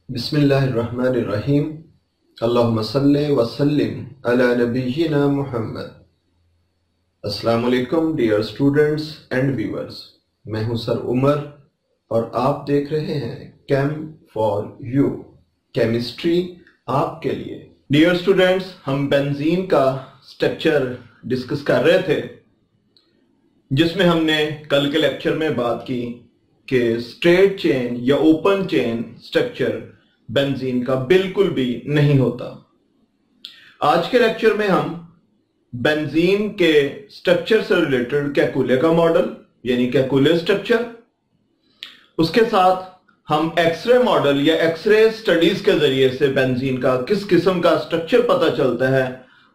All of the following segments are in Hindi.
बिस्मिल्लाहिर्रहमानिर्रहीम। अल्लाहुम्मा सल्ली व सल्लिम अला नबिय्यिना मुहम्मद। अस्सलाम वालेकुम डियर स्टूडेंट्स एंड व्यूअर्स, मैं हूं सर उमर और आप देख रहे हैं केम फॉर यू, केमिस्ट्री आपके लिए। डियर स्टूडेंट्स, हम बेंजीन का स्ट्रक्चर डिस्कस कर रहे थे, जिसमें हमने कल के लेक्चर में बात की कि स्ट्रेट चेन या ओपन चेन स्ट्रक्चर बेंजीन का बिल्कुल भी नहीं होता। आज के लेक्चर में हम बेंजीन के स्ट्रक्चर से रिलेटेड कैकुले का मॉडल यानी कैकुले स्ट्रक्चर, उसके साथ हम एक्सरे मॉडल या एक्सरे स्टडीज के जरिए से बेंजीन का किस किस्म का स्ट्रक्चर पता चलता है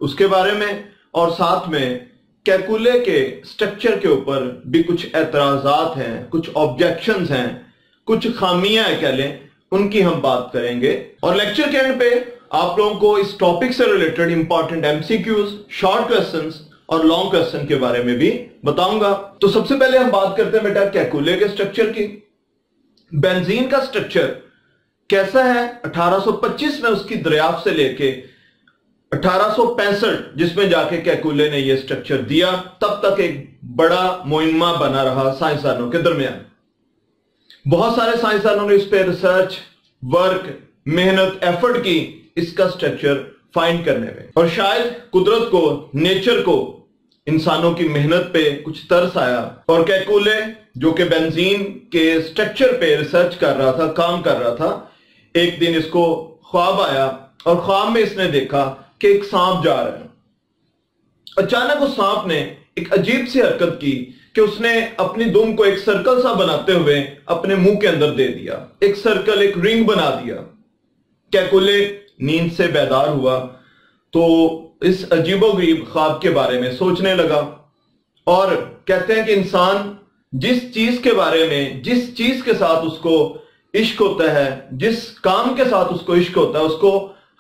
उसके बारे में, और साथ में कैकुले के स्ट्रक्चर के ऊपर भी कुछ एतराजात हैं, कुछ ऑब्जेक्शंस हैं, कुछ खामियां कह लें, उनकी हम बात करेंगे। और लेक्चर के एंड पे आप लोगों को इस टॉपिक से related important MCQs, short questions और लॉन्ग क्वेश्चन के बारे में भी बताऊंगा। तो सबसे पहले हम बात करते हैं बेटा कैकुले के स्ट्रक्चर की। बेंजीन का स्ट्रक्चर कैसा है? 1825 में उसकी दरियाफ्त से लेके 1865 जिसमें जाके कैकुले ने यह स्ट्रक्चर दिया, तब तक एक बड़ा मुइम्मा बना रहा साइंसदानों के दरमियान। बहुत सारे साइंसदानों ने इस पे रिसर्च वर्क, मेहनत, एफर्ट की इसका स्ट्रक्चर फाइंड करने में, और शायद कुदरत को, नेचर को इंसानों की मेहनत पे कुछ तरस आया और कैकुले जो कि बेंजीन के स्ट्रक्चर पे रिसर्च कर रहा था, काम कर रहा था, एक दिन इसको ख्वाब आया और ख्वाब में इसने देखा कि एक सांप जा रहा है। अचानक उस सांप ने एक अजीब सी हरकत की कि उसने अपनी दुम को एक सर्कल सा बनाते हुए अपने मुंह के अंदर दे दिया, एक सर्कल, एक रिंग बना दिया। कैकुले नींद से बेदार हुआ तो इस अजीबोगरीब ख्वाब के बारे में सोचने लगा, और कहते हैं कि इंसान जिस चीज के बारे में, जिस चीज के साथ उसको इश्क होता है, जिस काम के साथ उसको इश्क होता है, उसको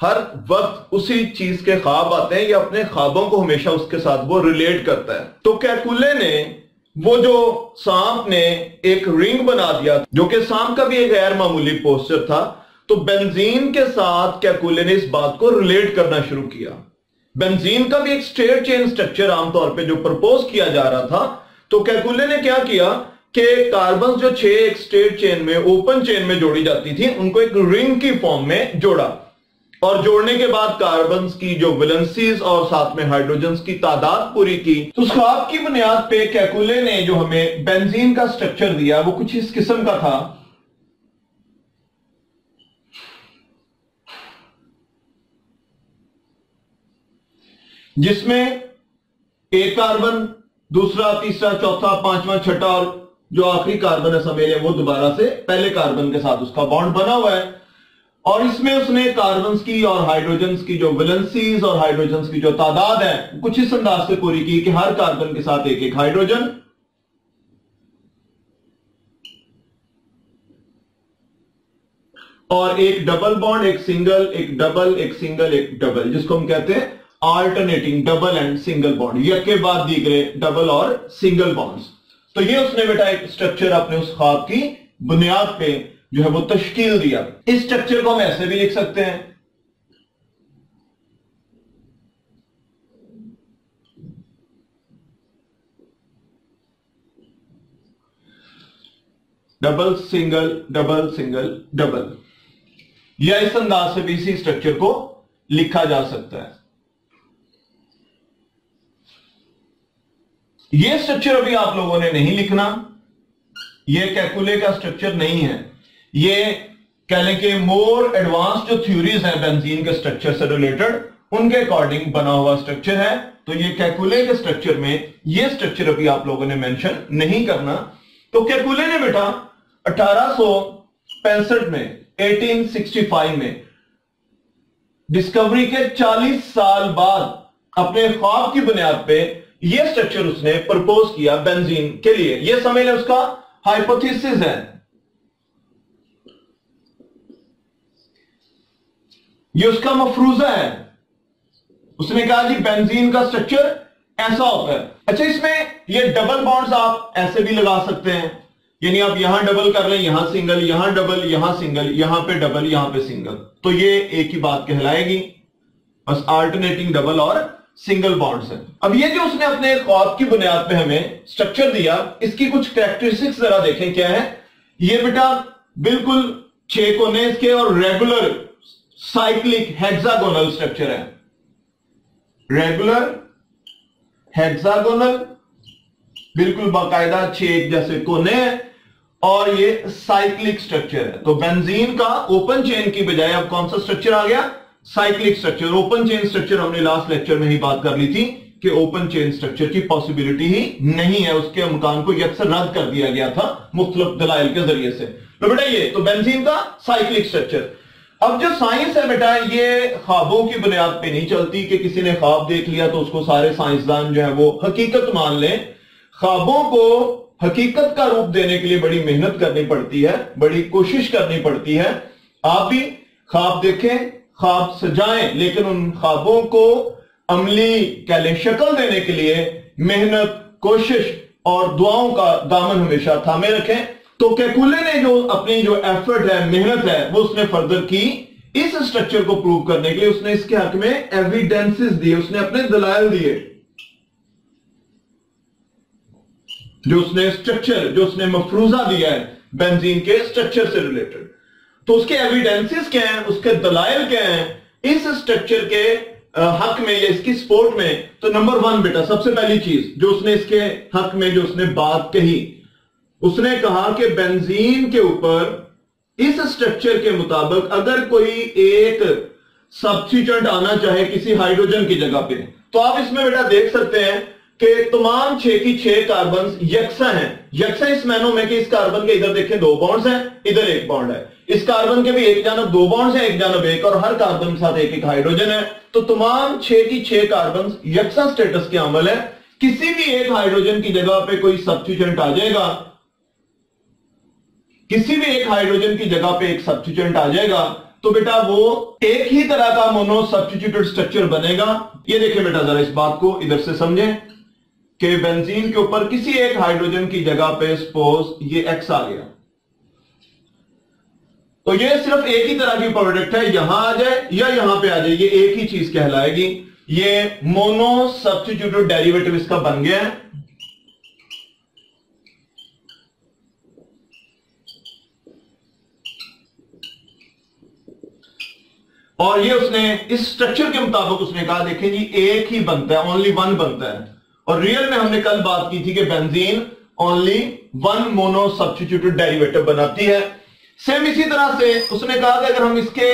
हर वक्त उसी चीज के ख्वाब आते हैं या अपने ख्वाबों को हमेशा उसके साथ वो रिलेट करता है। तो कैकुले ने वो जो सांप ने एक रिंग बना दिया, जो कि सांप का भी एक गैर मामूली पोस्चर था, तो बेंजीन के साथ कैकुले ने इस बात को रिलेट करना शुरू किया। बेंजीन का भी एक स्ट्रेट चेन स्ट्रक्चर आमतौर पे जो प्रपोज किया जा रहा था, तो कैकुले ने क्या किया कि कार्बन जो 6 एक स्ट्रेट चेन में, ओपन चेन में जोड़ी जाती थी, उनको एक रिंग की फॉर्म में जोड़ा, और जोड़ने के बाद कार्बन की जो वैलेंसीज और साथ में हाइड्रोजन की तादाद पूरी की। तो उस ख्वाब की बुनियाद पे कैकुले ने जो हमें बेंजीन का स्ट्रक्चर दिया वो कुछ इस किस्म का था, जिसमें एक कार्बन, दूसरा, तीसरा, चौथा, पांचवा, छठा और जो आखिरी कार्बन है शामिल है, वो दोबारा से पहले कार्बन के साथ उसका बॉन्ड बना हुआ है। और इसमें उसने कार्बन की और हाइड्रोजन की जो वैलेंसीज और हाइड्रोजन की जो तादाद है कुछ इस अंदाज से पूरी की कि हर कार्बन के साथ एक एक हाइड्रोजन, और एक डबल बॉन्ड, एक सिंगल, एक डबल, एक सिंगल, एक डबल, जिसको हम कहते हैं alternating double and single bond, एक के बाद दीगरे डबल और सिंगल बॉन्ड्स। तो ये उसने बेटा एक स्ट्रक्चर अपने उस ख्वाब की बुनियाद पे जो है वो तश्कील दिया। इस स्ट्रक्चर को हम ऐसे भी लिख सकते हैं, double single double single double, या इस अंदाज से भी इसी स्ट्रक्चर को लिखा जा सकता है। यह स्ट्रक्चर अभी आप लोगों ने नहीं लिखना, यह कैकुले का स्ट्रक्चर नहीं है, ये कह लें कि मोर एडवांस जो थ्योरीज हैं बेंजीन के स्ट्रक्चर से रिलेटेड, उनके अकॉर्डिंग बना हुआ स्ट्रक्चर है। तो ये कैकुले के स्ट्रक्चर में ये स्ट्रक्चर अभी आप लोगों ने मेंशन नहीं करना। तो कैकुले ने बेटा 1865 में, 1865 में डिस्कवरी के 40 साल बाद अपने ख्वाब की बुनियाद पे यह स्ट्रक्चर उसने प्रपोज किया बेंजीन के लिए। यह समझ लें उसका हाइपोथेसिस है। ये उसका मफरूजा है। उसने कहा जी बेंजीन का स्ट्रक्चर ऐसा होता है। अच्छा, इसमें ये डबल बॉन्ड्स आप ऐसे भी लगा सकते हैं, यानी आप यहां डबल कर लें, यहां सिंगल, यहां डबल, यहां सिंगल, यहां पे डबल, यहां पे सिंगल, तो ये एक ही बात कहलाएगी, बस अल्टरनेटिंग डबल और सिंगल बॉन्ड्स है। अब ये जो उसने अपने ख्वाब की बुनियाद पे हमें स्ट्रक्चर दिया, इसकी कुछ कैरेक्टरिस्टिक्स जरा देखें क्या है। ये बेटा बिल्कुल 6 कोने इसके और रेगुलर साइक्लिक हेक्सागोनल स्ट्रक्चर है। रेगुलर हेक्सागोनल, बिल्कुल बाकायदा 6 जैसे कोने हैं और ये साइक्लिक स्ट्रक्चर है। तो बेंजीन का ओपन चेन की बजाय अब कौन सा स्ट्रक्चर आ गया? Cyclic structure. Open chain structure हमने लास्ट लेक्चर में ही बात कर ली थी कि ओपन चेन स्ट्रक्चर की पॉसिबिलिटी ही नहीं है, उसके अमकान को यकसर रद्द कर दिया गया था मुख्तलिफ दलाइल के जरिए से। तो बेटा ये तो बेंजीन का साइक्लिक स्ट्रक्चर। अब जो साइंस है बेटा, ये ख्वाबों की बुनियाद पे नहीं चलती कि किसी ने ख्वाब देख लिया तो उसको सारे साइंसदान जो है वो हकीकत मान लें। ख्वाबों को हकीकत का रूप देने के लिए बड़ी मेहनत करनी पड़ती है, बड़ी कोशिश करनी पड़ती है। आप भी ख्वाब देखें, ख्वाब सजाएं, लेकिन उन ख्वाबों को अमली कह लें शक्ल देने के लिए मेहनत, कोशिश और दुआओं का दामन हमेशा थामे रखें। तो कैकुले ने जो अपनी जो एफर्ट है, मेहनत है, वो उसने फर्दर की इस स्ट्रक्चर को प्रूव करने के लिए। उसने इसके हक में एविडेंसेस दिए, उसने अपने दलाइल दिए, जो उसने स्ट्रक्चर, जो उसने मफरूजा दिया है बेंजीन के स्ट्रक्चर से रिलेटेड। तो उसके एविडेंसेस क्या हैं, उसके दलाइल क्या हैं इस स्ट्रक्चर के हक में या इसकी सपोर्ट में। तो नंबर 1 बेटा, सबसे पहली चीज जो उसने इसके हक में जो उसने बात कही, उसने कहा कि बेंजीन के ऊपर इस स्ट्रक्चर के मुताबिक अगर कोई एक सब्स्टिट्यूएंट आना चाहे किसी हाइड्रोजन की जगह पे, तो आप इसमें बेटा देख सकते हैं कि तमाम 6 की 6 कार्बन यकसा हैं। यकसा इस मायनों में कि इस कार्बन के इधर देखें 2 बॉन्ड्स हैं, इधर 1 बॉन्ड है, इस कार्बन के भी एक जानब 2 बॉन्ड्स हैं, एक जानब 1, और हर कार्बन के साथ 1 हाइड्रोजन है। तो तमाम 6 की 6 कार्बन यकसा स्टेटस के अमल है। किसी भी एक हाइड्रोजन की जगह पे कोई सब्स्टिट्यूएंट आ जाएगा, किसी भी एक हाइड्रोजन की जगह पे एक सब्स्टिट्यूएंट आ जाएगा, तो बेटा वो एक ही तरह का मोनो सब्स्टिट्यूटेड स्ट्रक्चर बनेगा। ये देखें बेटा, जरा इस बात को इधर से समझें कि बेंजीन के ऊपर किसी एक हाइड्रोजन की जगह पे सपोज ये एक्स आ गया, तो ये सिर्फ एक ही तरह की प्रोडक्ट है, यहां आ जाए या यहां पे आ जाए, ये एक ही चीज कहलाएगी। ये मोनो सब्स्टिट्यूटेड डेरिवेटिव इसका बन गया है। और ये उसने इस स्ट्रक्चर के मुताबिक उसने कहा देखें जी एक ही बनता है, ओनली 1 बनता है। और रियल में हमने कल बात की थी कि benzene only 1 mono substituted derivative बनाती है। सेम इसी तरह से उसने कहा कि अगर हम इसके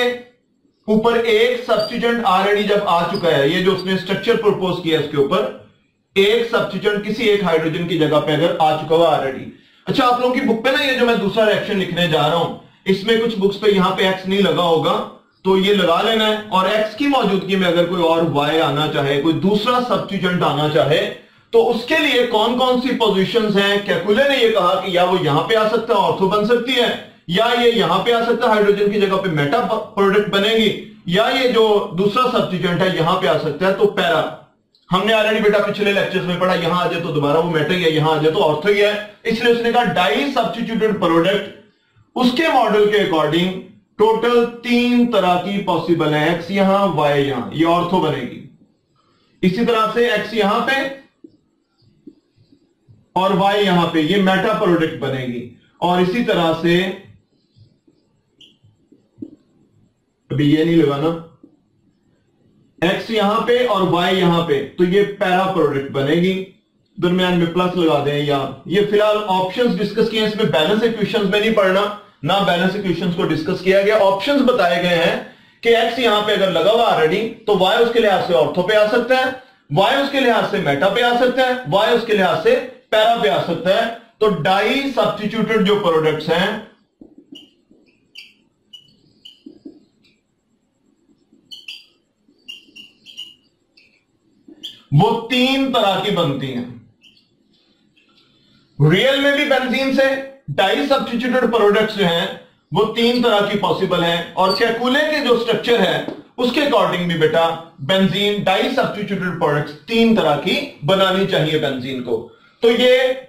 ऊपर एक सब्स्टिट्यूएंट ऑलरेडी जब आ चुका है, ये जो उसने स्ट्रक्चर प्रपोज किया इसके ऊपर एक सब्स्टिट्यूएंट किसी एक हाइड्रोजन की जगह पे अगर आ चुका हुआ ऑलरेडी। अच्छा, आप लोगों की बुक पे ना ये जो मैं दूसरा रिएक्शन लिखने जा रहा हूं, इसमें कुछ बुक्स पे यहां पे एक्स नहीं लगा होगा, तो ये लगा लेना है। और एक्स की मौजूदगी में अगर कोई और वाई आना चाहे, कोई दूसरा सब्स्टिट्यूएंट आना चाहे, तो उसके लिए कौन कौन सी पोजीशंस हैं। कैकुले ने ये कहा कि या वो यहां पे आ सकता है, ऑर्थो बन सकती है, या ये यहां पे आ सकता है हाइड्रोजन की जगह पे मेटा प्रोडक्ट बनेगी, या ये जो दूसरा सब्स्टिट्यूएंट है यहां पे आ सकता है तो पैरा। हमने ऑलरेडी बेटा पिछले लेक्चर्स में पढ़ा, यहां आ जाए तो दोबारा वो मेटा ही है, यहां आ जाए तो ऑर्थो ही है। इसलिए उसने कहा डाई सब्स्टिट्यूटेड प्रोडक्ट उसके मॉडल के अकॉर्डिंग टोटल 3 तरह की पॉसिबल है, एक्स यहां, वाई यहां, ये ऑर्थो बनेगी। इसी तरह से एक्स यहां पे और वाई यहां पे, ये मेटा प्रोडक्ट बनेगी। और इसी तरह से अभी ये नहीं लगाना, एक्स यहां पे और वाई यहां पे, तो ये पैरा प्रोडक्ट बनेगी। दरमियान में प्लस लगा दें या ये फिलहाल ऑप्शंस डिस्कस किए, इसमें बैलेंस इक्वेशंस में नहीं पढ़ना, ना बैलेंस इक्वेशंस को डिस्कस किया गया। ऑप्शंस बताए गए हैं कि एक्स यहां पे अगर लगा हुआ ऑलरेडी, तो वाई उसके लिहाज से ऑर्थो पे आ सकता है, वाई उसके लिहाज से मेटा पे आ सकता है, वाई उसके लिहाज से पैरा पे आ सकता है। तो डाई सब्स्टिट्यूटेड जो प्रोडक्ट्स हैं वो 3 तरह की बनती हैं। रियल में भी बेंजीन से डाई सब्स्टिट्यूटेड प्रोडक्ट्स जो हैं वो 3 तरह की पॉसिबल हैं। और कैकुले के जो स्ट्रक्चर है उसके अकॉर्डिंग भी बेटा बेंजीन डाई सब्स्टिट्यूटेड प्रोडक्ट्स 3 तरह की बनानी चाहिए बेंजीन को। तो ये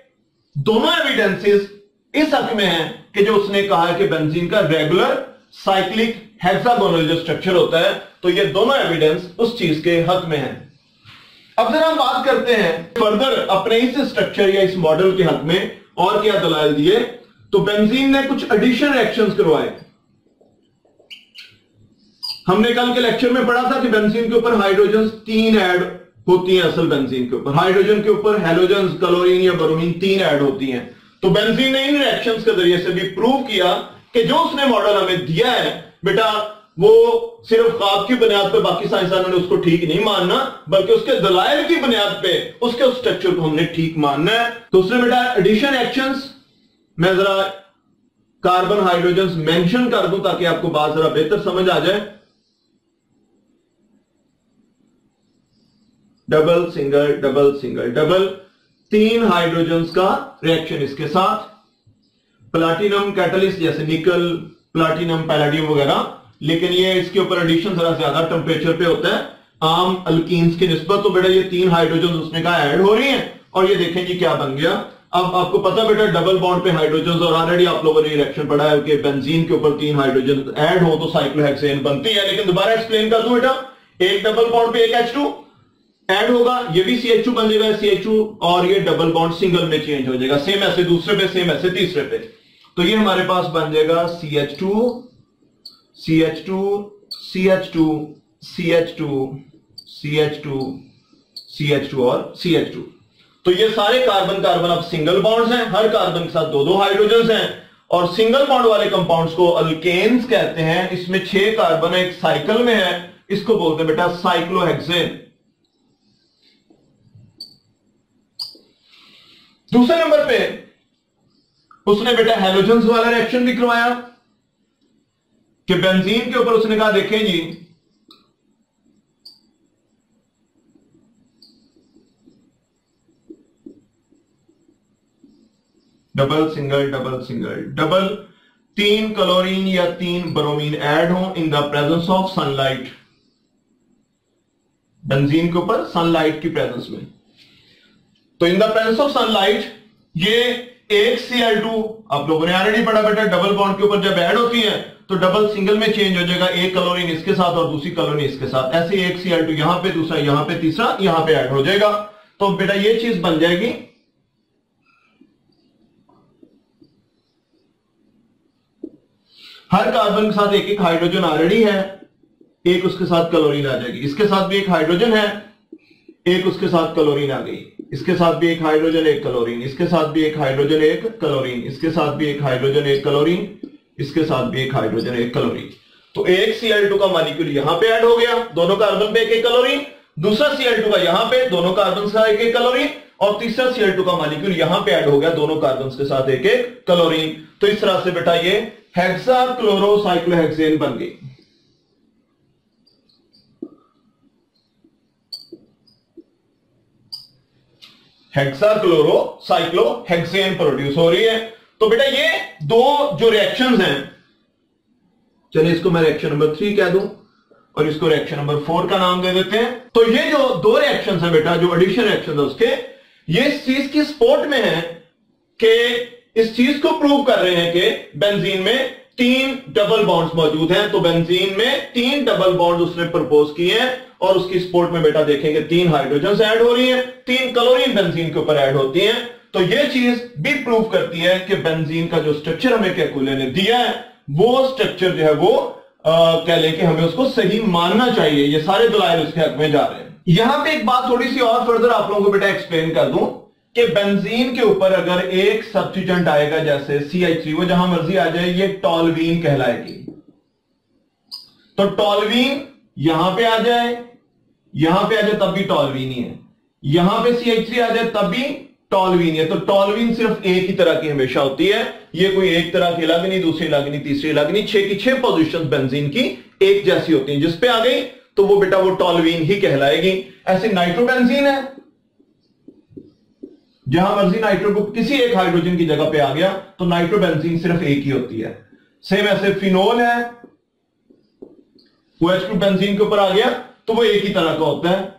दोनों एविडेंसेस इस हक में है कि जो उसने कहा है कि बेंजीन का रेगुलर साइक्लिक हेक्सागोनल जो स्ट्रक्चर होता है, तो ये दोनों एविडेंस उस चीज के हक में है। अब जरा हम बात करते हैं फर्दर अपने इस स्ट्रक्चर या इस मॉडल के हक में और क्या दलाइल दिए। तो बेंजीन ने कुछ एडिशन रिएक्शंस करवाए। हमने कल के लेक्चर में पढ़ा था कि बेंजीन के ऊपर हाइड्रोजन 3 ऐड होती हैं। असल बेंजीन के ऊपर हाइड्रोजन के ऊपर हैलोजन, क्लोरीन या ब्रोमीन 3 ऐड होती हैं। तो बेंजीन ने इन रिएक्शंस के जरिए से भी प्रूव किया कि जो उसने मॉडल हमें दिया है बेटा, वो सिर्फ ख्वाब की बुनियाद पर, बाकी साइंसदानों ने उसको ठीक नहीं मानना, बल्कि उसके दलाइल की बुनियाद पे उसके उस स्ट्रक्चर को हमने ठीक मानना है। तो उसने बेटा एडिशन एक्शंस, मैं जरा कार्बन हाइड्रोजन मेंशन कर दूं ताकि आपको बात जरा बेहतर समझ आ जाए। Double single double single double, 3 hydrogen का रिएक्शन इसके साथ, प्लाटिनम कैटलिस्ट जैसे निकल, प्लाटिनम, पैलेडियम वगैरह, लेकिन ये इसके ऊपर एडिशन जरा ज्यादा टेंपरेचर पे होता है आम अल्कीन्स की निस्बत। तो बेटा ये 3 हाइड्रोजन उसने कहा ऐड हो रही हैं और ये देखें जी क्या बन गया। अब आपको पता बेटा डबल बॉन्ड पे हाइड्रोजन, और ऑलरेडी आप लोगों ने रिएक्शन पढ़ा है कि बेंजीन के ऊपर 3 हाइड्रोजन ऐड हो तो साइक्लोहेक्सेन बनती है। लेकिन दोबारा एक्सप्लेन कर दूं बेटा, एक डबल बॉन्ड पे एक H2 ऐड होगा, ये भी CH2 बन जाएगा CH2, और ये डबल बॉन्ड सिंगल में चेंज हो जाएगा, सेम ऐसे दूसरे पे, सेम ऐसे तीसरे पे। तो ये हमारे पास बन जाएगा CH2 CH2 CH2 CH2 CH2 CH2 और CH2। तो ये सारे कार्बन कार्बन अब सिंगल बॉन्ड्स हैं, हर कार्बन के साथ 2-2 हाइड्रोजन हैं, और सिंगल बॉन्ड वाले कंपाउंड्स को अल्केन्स कहते हैं। इसमें 6 कार्बन एक साइकिल में है, इसको बोलते हैं बेटा साइक्लोहेक्सेन। दूसरे नंबर पे उसने बेटा हैलोजन्स वाला रिएक्शन भी करवाया कि बेंजीन के ऊपर उसने कहा देखें जी, double single double single double, 3 chlorine या 3 ब्रोमीन ऐड हो in the presence of sunlight, benzene के ऊपर सनलाइट की प्रेजेंस में। तो in the presence of sunlight ये एक Cl2 आप लोगों ने ऑलरेडी पढ़ा बेटा, डबल बॉन्ड के ऊपर जब ऐड होती है तो डबल सिंगल में चेंज हो जाएगा, एक क्लोरीन इसके साथ और दूसरी क्लोरीन इसके साथ, ऐसे एक Cl2 यहां पे, दूसरा यहां पे, तीसरा यहां पे ऐड हो जाएगा। तो बेटा ये चीज बन जाएगी हर कार्बन के साथ एक एक हाइड्रोजन ऑलरेडी है, एक उसके साथ क्लोरीन आ जाएगी, इसके साथ भी एक हाइड्रोजन है, एक उसके साथ क्लोरीन आ गई, इसके साथ भी एक हाइड्रोजन एक क्लोरीन, इसके साथ भी एक हाइड्रोजन एक क्लोरीन, इसके साथ भी एक हाइड्रोजन एक क्लोरीन, इसके साथ भी एक हाइड्रोजन एक क्लोरीन। तो एक Cl2 का मॉलिक्यूल यहां पे ऐड हो गया, दोनों कार्बन पे एक एक क्लोरीन, दूसरा Cl2 का यहां पे दोनों कार्बन का एक एक क्लोरीन, और तीसरा Cl2 का मॉलिक्यूल यहां पे ऐड हो गया, दोनों कार्बन के साथ एक एक क्लोरीन। तो इस तरह से बेटा ये हेक्साक्लोरोसाइक्लोहेक्सेन बन गई। हेक्साक्लोरोसाइक्लोहेक्सेन प्रोड्यूस हो रही है। तो बेटा ये दो जो रिएक्शंस हैं, चलिए इसको मैं रिएक्शन नंबर 3 कह दूं और इसको रिएक्शन नंबर 4 का नाम दे देते हैं। तो ये जो 2 रिएक्शंस हैं बेटा, जो एडिशन रिएक्शंस है उसके, ये इस चीज की सपोर्ट में है कि इस चीज को प्रूव कर रहे हैं कि बेंजीन में 3 डबल बॉन्ड्स मौजूद हैं। तो बेंजीन में 3 डबल बॉन्ड उसने प्रपोज किए हैं, और उसकी सपोर्ट में बेटा देखेंगे 3 हाइड्रोजन ऐड हो रही हैं, 3 क्लोरीन बेंजीन के ऊपर ऐड होती हैं। तो ये चीज भी प्रूव करती है कि बेंजीन का जो स्ट्रक्चर हमें केकुले ने दिया है, वो स्ट्रक्चर जो है वो कह लें कि हमें उसको सही मानना चाहिए। ये सारे दलाइल उसके हक में जा रहे हैं। यहां पे एक बात थोड़ी सी और फर्दर आप लोगों को बेटा एक्सप्लेन कर दूं कि बेंजीन के ऊपर अगर एक सब्स्टिट्यूएंट आएगा जैसे CH3, वो जहां मर्जी आ जाए, ये टॉल्वीन कहलाएगी। तो टॉल्वीन यहां पे आ जाए, यहां पे आ जाए तब भी टॉल्वीन ही है, यहां पे CH3 आ जाए तब भी टॉल्वीन है। तो टॉल्वीन सिर्फ एक ही तरह की हमेशा होती है, ये कोई एक तरह की अलग नहीं, दूसरी अलग नहीं, तीसरी अलग नहीं, 6 की 6 पोजीशन बेंजीन की एक जैसी होती हैं। जिस पे आ गई तो वो बेटा वो टॉल्वीन ही कहलाएगी। ऐसे नाइट्रोबेंजीन है, जहां मर्जी नाइट्रो ग्रुप किसी एक हाइड्रोजन की जगह पे आ गया तो नाइट्रोबेंजीन सिर्फ एक ही होती है। सेम ऐसे फिनोल है, OH ग्रुप बेंजीन के ऊपर आ गया तो वो एक ही तरह का होता है।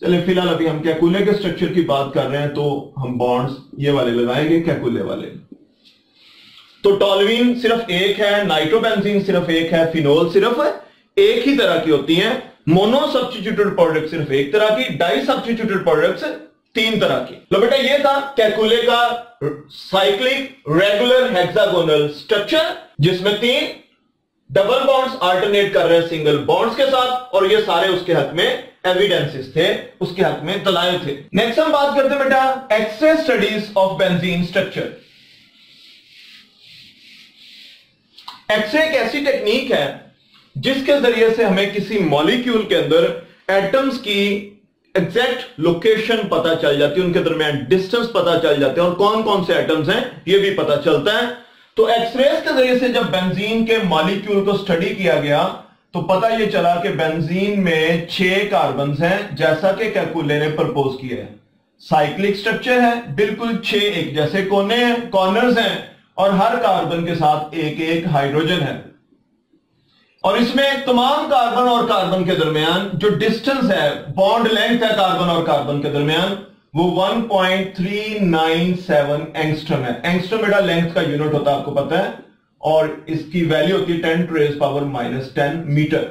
चले फिलहाल अभी हम कैकुले के स्ट्रक्चर की बात कर रहे हैं तो हम बॉन्ड्स ये वाले लगाएंगे, कैकुले वाले। तो टॉल्यूइन सिर्फ एक है, नाइट्रोबेंजीन सिर्फ एक है, फिनोल सिर्फ एक ही तरह की होती हैं, मोनो सब्स्टिट्यूटेड प्रोडक्ट सिर्फ एक तरह की, डाई सब्स्टिट्यूटेड प्रोडक्ट्स 3 तरह की। लो बेटा ये था कैकुले का साइक्लिक रेगुलर हेक्सागोनल स्ट्रक्चर, जिसमें 3 डबल बॉन्ड्स अल्टरनेट कर रहे हैं सिंगल बॉन्ड्स के साथ, और ये सारे उसके हक में एविडेंसेस थे, उसके हक में दलाइल थे। नेक्स्ट हम बात करते हैं बेटा X ray studies of benzene structure. X ray एक ऐसी टेक्निक है जिसके जरिए से हमें किसी मॉलिक्यूल के अंदर एटम्स की एग्जैक्ट लोकेशन पता चल जाती है, उनके दरमियान डिस्टेंस पता चल जाते हैं, और कौन कौन से एटम्स हैं यह भी पता चलता है। तो एक्सरेज के जरिए से जब बेंजीन के मॉलिक्यूल को स्टडी किया गया तो पता यह चला कि बेंजीन में 6 कार्बन हैं, जैसा कि कैकुले ने प्रपोज किया है। साइक्लिक स्ट्रक्चर है, बिल्कुल 6 एक जैसे कोने हैं, कॉर्नर्स हैं, और हर कार्बन के साथ एक एक हाइड्रोजन है, और इसमें तमाम कार्बन और कार्बन के दरमियान जो डिस्टेंस है, बॉन्ड लेंथ है कार्बन और कार्बन के दरमियान, वो 1.397 एंगस्ट्रम है। एंगस्ट्रम बेटा लेंथ का यूनिट होता है, आपको पता है, और इसकी वैल्यू होती है 10⁻⁻10 मीटर।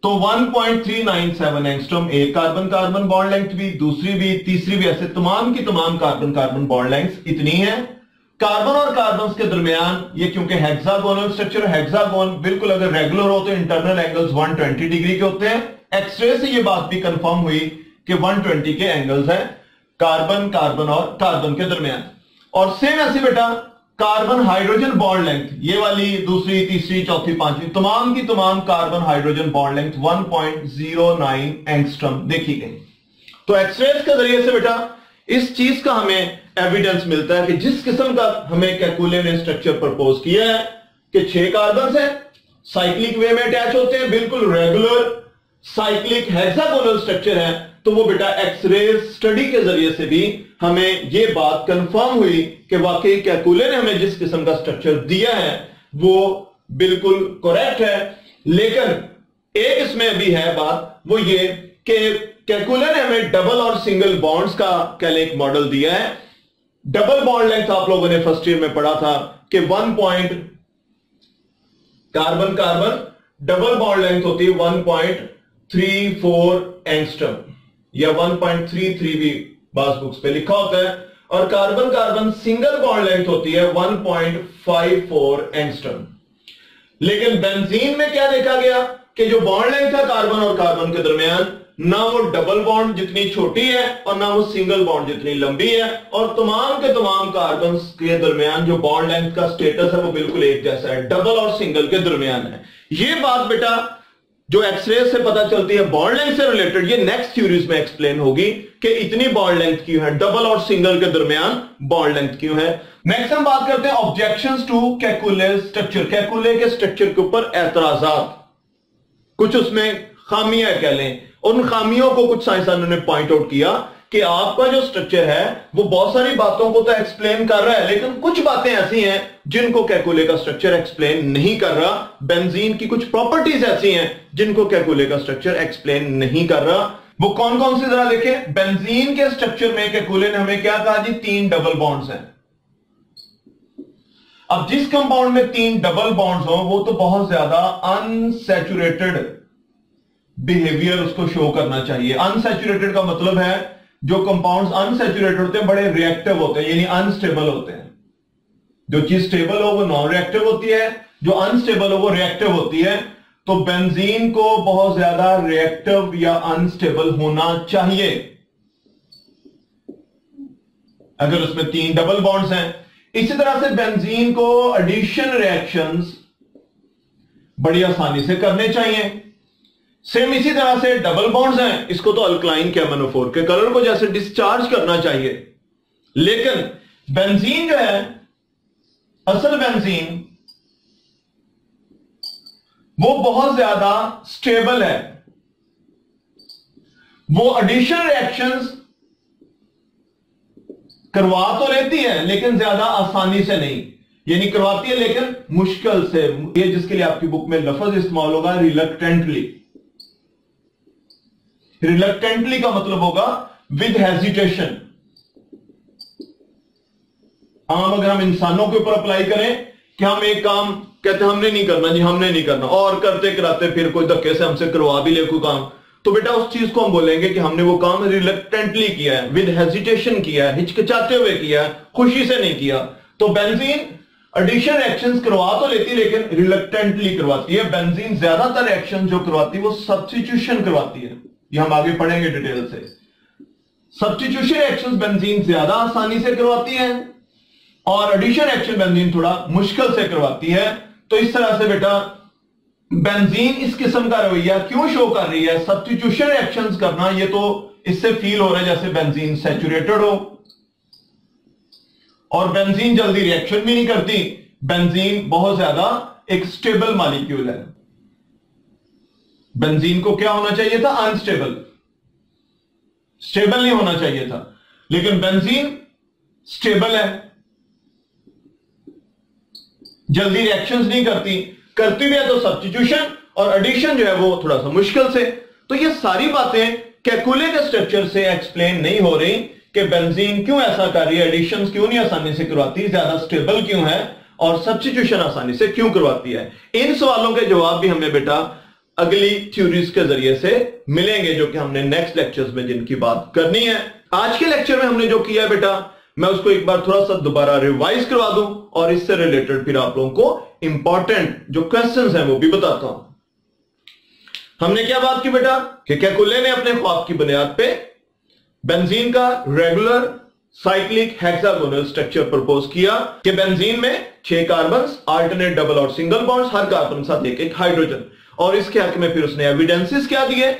तो 1.397 एंगस्ट्रम, एक कार्बन कार्बन बॉन्ड लेंथ भी, दूसरी भी, तीसरी भी, ऐसे तमाम की तमाम कार्बन कार्बन बॉन्ड लेंथ इतनी है। कार्बन और कार्बन के दरमियान ये क्योंकि हेक्सागोनल स्ट्रक्चर, हेक्सागोन बिल्कुल अगर रेगुलर हो तो इंटरनल एंगल्स 120 डिग्री के होते हैं। एक्सरे से ये बात भी कंफर्म हुई कि 120 के एंगल्स हैं कार्बन कार्बन और कार्बन के दरमियान। और सेम ऐसे बेटा कार्बन हाइड्रोजन बॉन्ड लेंथ, ये वाली दूसरी, तीसरी, चौथी, पांचवी, तमाम की तमाम carbon hydrogen bond length 1.09 angstrom देखी गई। तो एक्सरेज के जरिए से बेटा इस चीज का हमें एविडेंस मिलता है कि जिस किस्म का हमें कैकुले ने स्ट्रक्चर प्रपोज किया है कि 6 कार्बन है, साइक्लिक वे में अटैच होते हैं, बिल्कुल रेगुलर साइक्लिक हेक्सागोनल स्ट्रक्चर है, तो वो बेटा एक्सरे स्टडी के जरिए से भी हमें यह बात कंफर्म हुई कि वाकई कैकुले ने हमें जिस किस्म का स्ट्रक्चर दिया है वो बिल्कुल करेक्ट है। लेकिन एक इसमें भी है बात, वो ये कि कैकुले ने हमें डबल और सिंगल बॉन्ड्स का कैलेक मॉडल दिया है। डबल बॉन्ड लेंथ आप लोगों ने फर्स्ट ईयर में पढ़ा था कि 1 carbon carbon double bond length होती है 1.34 एंगस्ट्रम या 1.33 भी बास बुक्स पे लिखा होता है, और carbon carbon single bond length होती है 1.54 एंगस्ट्रम। लेकिन बेंजीन में क्या देखा गया कि जो बॉन्ड लेंथ है कार्बन और कार्बन के दरमियान, ना वो डबल बॉन्ड जितनी छोटी है और ना वो सिंगल बॉन्ड जितनी लंबी है, और तमाम के तमाम कार्बन के दरमियान जो बॉन्ड लेंथ का स्टेटस है वो बिल्कुल एक जैसा है, डबल और सिंगल के दरमियान है। ये बात बेटा जो एक्सरे से पता चलती है बॉन्ड लेंथ से रिलेटेड, ये नेक्स्ट थ्योरीज में एक्सप्लेन होगी कि इतनी बॉन्ड लेंथ क्यों है, डबल और सिंगल के दरमियान बॉन्ड लेंथ क्यों है। नेक्स्ट हम बात करते हैं objections to Kekule structure. Kekule के स्ट्रक्चर के ऊपर एतराजात, कुछ उसमें खामियां कह लें, उन खामियों को कुछ साइंसदानों ने पॉइंट आउट किया कि आपका जो स्ट्रक्चर है वो बहुत सारी बातों को तो एक्सप्लेन कर रहा है, लेकिन कुछ बातें ऐसी हैं जिनको कैकुले का स्ट्रक्चर एक्सप्लेन नहीं कर रहा। बेंजीन की कुछ प्रॉपर्टीज ऐसी हैं जिनको कैकुले का स्ट्रक्चर एक्सप्लेन नहीं कर रहा। वो कौन कौन सी जरा देखें। बेंजीन के स्ट्रक्चर में कैकुले ने हमें क्या कहा जी, 3 डबल बॉन्ड्स हैं। अब जिस कंपाउंड में 3 डबल बॉन्ड्स हो वो तो बहुत ज्यादा अनसैचुरेटेड बिहेवियर उसको शो करना चाहिए। अनसैचुरेटेड का मतलब है जो कंपाउंड्स अनसैचुरेटेड होते हैं बड़े रिएक्टिव होते हैं, यानी अनस्टेबल होते हैं। जो चीज स्टेबल हो वो नॉन रिएक्टिव होती है, जो अनस्टेबल हो वो रिएक्टिव होती है। तो बेंजीन को बहुत ज्यादा रिएक्टिव या अनस्टेबल होना चाहिए अगर उसमें 3 डबल बॉन्ड्स हैं। इसी तरह से बेंजीन को एडिशन रिएक्शंस बड़ी आसानी से करने चाहिए। सेम इसी तरह से डबल बॉन्ड्स हैं, इसको तो अल्कलाइन केमनोफोर के कलर को जैसे डिस्चार्ज करना चाहिए। लेकिन बेंजीन जो है, असल बेंजीन वो बहुत ज्यादा स्टेबल है, वो एडिशन रिएक्शंस करवा तो लेती है लेकिन ज्यादा आसानी से नहीं। यानी करवाती है लेकिन मुश्किल से। ये जिसके लिए आपकी बुक में लफ्ज इस्तेमाल होगा रिलक्टेंटली। रिलक्टेंटली का मतलब होगा विद हेजिटेशन। आम अगर हम इंसानों के ऊपर अप्लाई करें कि हम एक काम कहते हैं हमने नहीं करना जी, हमने नहीं करना, और करते कराते फिर कोई धक्के से हमसे करवा भी ले कोई काम, तो बेटा उस चीज को हम बोलेंगे कि हमने वो काम रिलक्टेंटली किया है, विद हेजिटेशन किया है, हिचकिचाते हुए किया है, खुशी से नहीं किया। तो बेंजीन एडिशन एक्शंस करवा तो लेती है लेकिन रिलक्टेंटली करवाती है। बेंजीन ज्यादातर एक्शन जो करवाती है वो सब्स्टिट्यूशन करवाती है। ये हम आगे पढ़ेंगे डिटेल से। सब्स्टिट्यूशन एक्शंस बेंजीन ज्यादा आसानी से करवाती है और एडिशन एक्शन बेंजीन थोड़ा मुश्किल से करवाती है। तो इस तरह से बेटा बेंजीन इस किस्म का रवैया क्यों शो कर रही है? सब्स्टिट्यूशन एक्शंस करना, ये तो इससे फील हो रहा है जैसे बेंजीन सैचुरेटेड हो, और बेंजीन जल्दी रिएक्शन भी नहीं करती। बेंजीन बहुत ज्यादा एक स्टेबल मॉलिक्यूल है। बेंजीन को क्या होना चाहिए था? अनस्टेबल, स्टेबल नहीं होना चाहिए था, लेकिन बेंजीन स्टेबल है, जल्दी रिएक्शंस नहीं करती, करती भी है तो सब्स्टिट्यूशन और एडिशन जो है वो थोड़ा सा मुश्किल से। तो ये सारी बातें केकुले के स्ट्रक्चर से एक्सप्लेन नहीं हो रही कि बेंजीन क्यों ऐसा कर रही है, एडिशन क्यों नहीं आसानी से करवाती, ज्यादा स्टेबल क्यों है, और सब्स्टिट्यूशन आसानी से क्यों करवाती है। इन सवालों के जवाब भी हमें बेटा अगली थ्योरीज के जरिए से मिलेंगे, जो कि हमने नेक्स्ट लेक्चर्स में जिनकी बात करनी है। आज के लेक्चर में हमने जो किया है बेटा, मैं उसको एक बार थोड़ा सा दोबारा रिवाइज करवा दूं और इससे रिलेटेड फिर आप लोगों को इंपॉर्टेंट जो क्वेश्चंस हैं वो भी बताता हूं। हमने क्या बात की बेटा कि केकुले ने अपने ख्वाब की बुनियाद पे बेंजीन का regular cyclic hexagonal structure propose किया कि बेंजीन में 6 कार्बन, अल्टरनेट डबल और सिंगल बॉन्ड्स, हर कार्बन के साथ एक एक हाइड्रोजन। और इसके हक में फिर उसने एविडेंसेस क्या दिए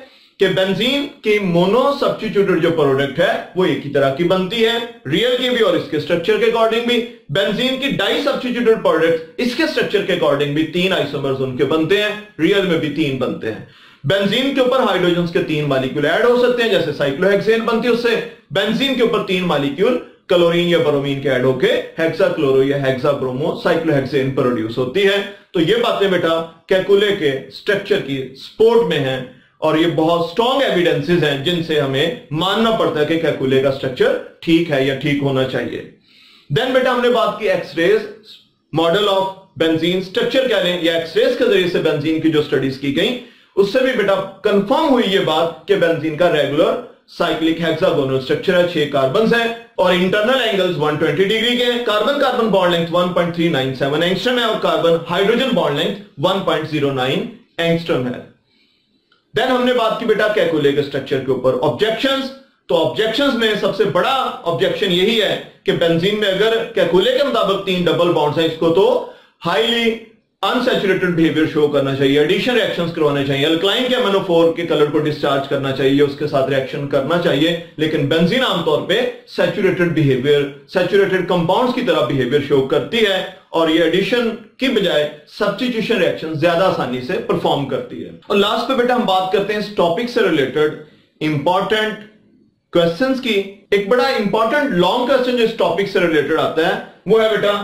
कि बेंजीन की मोनो सब्स्टिट्यूटेड जो प्रोडक्ट है वो एक ही तरह की बनती है, रियल की भी और इसके स्ट्रक्चर के अकॉर्डिंग भी। बेंजीन की डाई सब्स्टिट्यूटेड प्रोडक्ट इसके स्ट्रक्चर के अकॉर्डिंग भी 3 आइसोमर्स उनके बनते हैं, रियल में भी 3 बनते हैं। बेंजीन के ऊपर हाइड्रोजन के 3 मॉलिक्यूल ऐड हो सकते हैं, जैसे साइक्लोहेक्सेन बनती है उससे। बेंजीन के ऊपर 3 मॉलिक्यूल क्लोरीन या ब्रोमीन के ऐड होके हेक्साक्लोरो या हेक्साब्रोमो साइक्लोहेक्सेन प्रोड्यूस होती है। तो ये बातें बेटा केकुले के स्ट्रक्चर की सपोर्ट में हैं और ये बहुत स्ट्रॉन्ग एविडेंसेस हैं जिनसे हमें मानना पड़ता है कि केकुले का स्ट्रक्चर ठीक है या ठीक होना चाहिए। देन बेटा हमने बात की X rays model of benzene structure क्या लें, या एक्सरेज के जरिए से बेंजीन की जो स्टडीज की गई उससे भी बेटा कंफर्म हुई ये बात कि बेंजीन का रेगुलर साइक्लिक हेक्सागोनल स्ट्रक्चर है, 6 कार्बन है और इंटरनल एंगल्स 120 डिग्री के हैं। Carbon carbon bond length 1.397 angstrom है और carbon hydrogen bond length 1.09 angstrom है। देन हमने बात की बेटा केकुले के स्ट्रक्चर के ऊपर ऑब्जेक्शंस। तो ऑब्जेक्शंस में सबसे बड़ा ऑब्जेक्शन यही है कि बेंजीन में अगर केकुले के मुताबिक 3 डबल बॉन्ड्स हैं, इसको तो हाईली अनसैचुरेटेड बिहेवियर शो करना चाहिए, एडिशन रिएक्शंस करवाने चाहिए, अल्काइन के MnO4 के कलर को डिस्चार्ज करना चाहिए, उसके साथ रिएक्शन करना चाहिए। लेकिन बेंजीन आमतौर पे सैचुरेटेड बिहेवियर, सैचुरेटेड कंपाउंड्स की तरह बिहेवियर शो करती है और ये एडिशन की बजाय सब्स्टिट्यूशन रिएक्शन ज्यादा आसानी से परफॉर्म करती है। और लास्ट पे बेटा हम बात करते हैं इस टॉपिक से रिलेटेड इंपॉर्टेंट क्वेश्चंस की। एक बड़ा इंपॉर्टेंट लॉन्ग क्वेश्चन जो इस टॉपिक से रिलेटेड आता है वो है बेटा,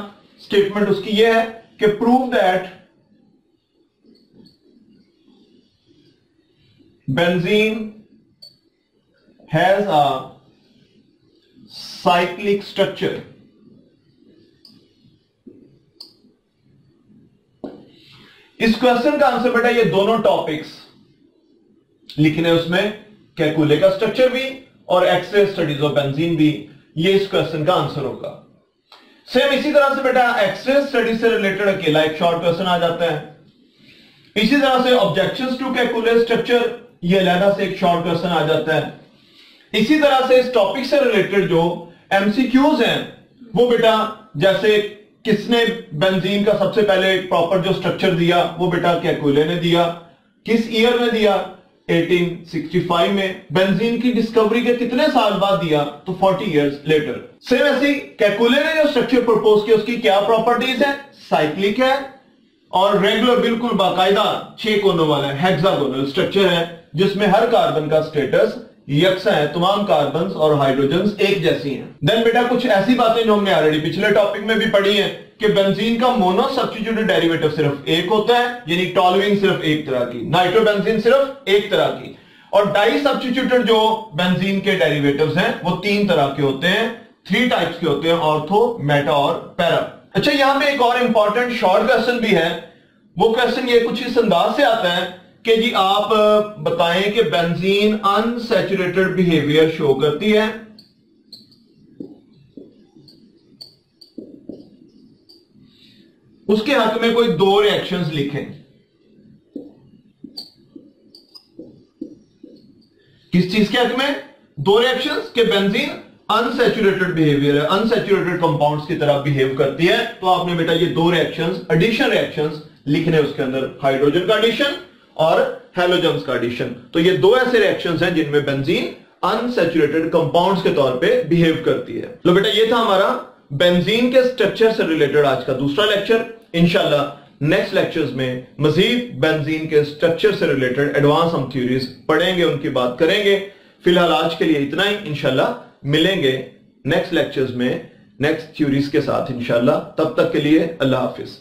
स्टेटमेंट उसकी ये है कि prove that benzene has a cyclic structure. इस क्वेश्चन का आंसर बेटा ये दोनों टॉपिक्स लिखने उसमें, केकुले का स्ट्रक्चर भी और एक्सरे स्टडीज ऑफ बेंजीन भी, ये इस क्वेश्चन का आंसर होगा। सेम इसी तरह से बेटा एक्सरे स्टडी से रिलेटेड अकेला एक शॉर्ट क्वेश्चन आ जाता है। इसी तरह से ऑब्जेक्शंस टू केकुले स्ट्रक्चर, ये अलग से एक शॉर्ट क्वेश्चन आ जाता है। इसी तरह से इस टॉपिक से रिलेटेड जो एमसीक्यूज हैं वो बेटा, जैसे किसने बेंजीन का सबसे पहले प्रॉपर जो स्ट्रक्चर दिया वो बेटा केकुले ने दिया, किस ईयर में दिया, 1865 में। बेंजीन की डिस्कवरी के कितने साल बाद दिया, तो 40 इयर्स लेटर। सेम ऐसी केकुले ने जो स्ट्रक्चर प्रपोज किया उसकी क्या प्रॉपर्टीज है, साइक्लिक है और रेगुलर बिल्कुल बाकायदा 6 कोनों वाला हेक्सागोनल स्ट्रक्चर है जिसमें हर कार्बन का स्टेटस यकसा है, तमाम कार्बन्स और हाइड्रोजन्स एक जैसी हैं। देन बेटा कुछ ऐसी बातें जो हमने ऑलरेडी पिछले टॉपिक में भी पढ़ी हैं कि बेंजीन का मोनो सब्स्टिट्यूटेड डेरिवेटिव सिर्फ एक होता है, यानी टॉलुईन सिर्फ एक तरह की, नाइट्रोबेंजीन सिर्फ एक तरह की, और डाई सब्स्टिट्यूटेड जो बेंजीन के डेरिवेटिव्स हैं वो 3 तरह के होते हैं, 3 टाइप्स के होते हैं, ऑर्थो, मेटा और पैरा। अच्छा, यहां पे एक और इंपॉर्टेंट शॉर्ट क्वेश्चन भी है। वो क्वेश्चन ये कुछ इस अंदाज से आता है कि जी आप बताएं कि बेंजीन अनसैचुरेटेड बिहेवियर शो करती है, उसके हक में कोई 2 रिएक्शंस लिखें। किस चीज के हक में? 2 रिएक्शंस के बेंजीन अनसैचुरेटेड बिहेवियर है, अनसैचुरेटेड कंपाउंड्स की तरह बिहेव करती है। तो आपने बेटा ये 2 रिएक्शंस, एडिशन रिएक्शंस लिखने, उसके अंदर हाइड्रोजन का एडिशन और हैलोजन्स का एडिशन। तो ये 2 ऐसे रिएक्शंस हैं जिनमें बेंजीन अनसैचुरेटेड कंपाउंड्स के तौर पे बिहेव करती है। लो बेटा, ये था हमारा बेंजीन के स्ट्रक्चर से रिलेटेड आज का दूसरा लेक्चर। इंशाल्लाह नेक्स्ट लेक्चर्स में मजीद बेंजीन के स्ट्रक्चर से रिलेटेड एडवांस हम थ्योरीज पढ़ेंगे, उनकी बात करेंगे। फिलहाल आज के लिए इतना ही। इंशाल्लाह मिलेंगे नेक्स्ट लेक्चर्स में नेक्स्ट थ्योरीज के साथ इंशाल्लाह। तब तक के लिए अल्लाह हाफिज।